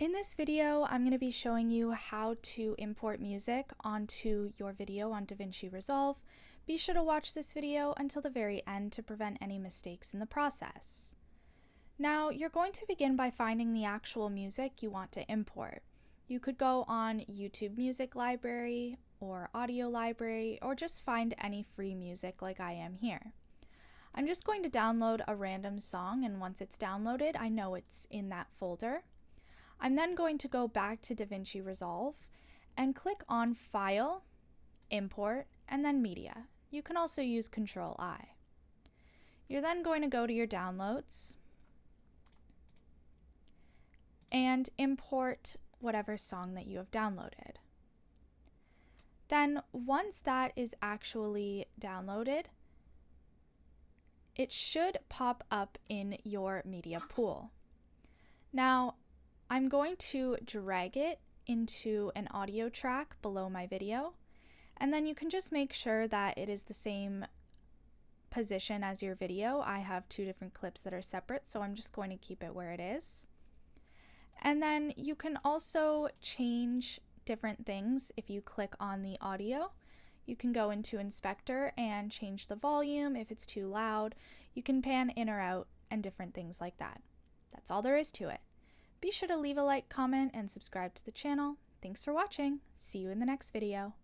In this video, I'm going to be showing you how to import music onto your video on DaVinci Resolve. Be sure to watch this video until the very end to prevent any mistakes in the process. Now, you're going to begin by finding the actual music you want to import. You could go on YouTube Music Library or Audio Library, or just find any free music like I am here. I'm just going to download a random song, and once it's downloaded, I know it's in that folder. I'm then going to go back to DaVinci Resolve and click on File, Import, and then Media. You can also use Control-I. You're then going to go to your downloads and import whatever song that you have downloaded. Then once that is actually downloaded, it should pop up in your media pool. Now, I'm going to drag it into an audio track below my video, and then you can just make sure that it is the same position as your video. I have two different clips that are separate, so I'm just going to keep it where it is. And then you can also change different things. If you click on the audio, you can go into Inspector and change the volume if it's too loud. You can pan in or out and different things like that. That's all there is to it. Be sure to leave a like, comment, and subscribe to the channel. Thanks for watching. See you in the next video.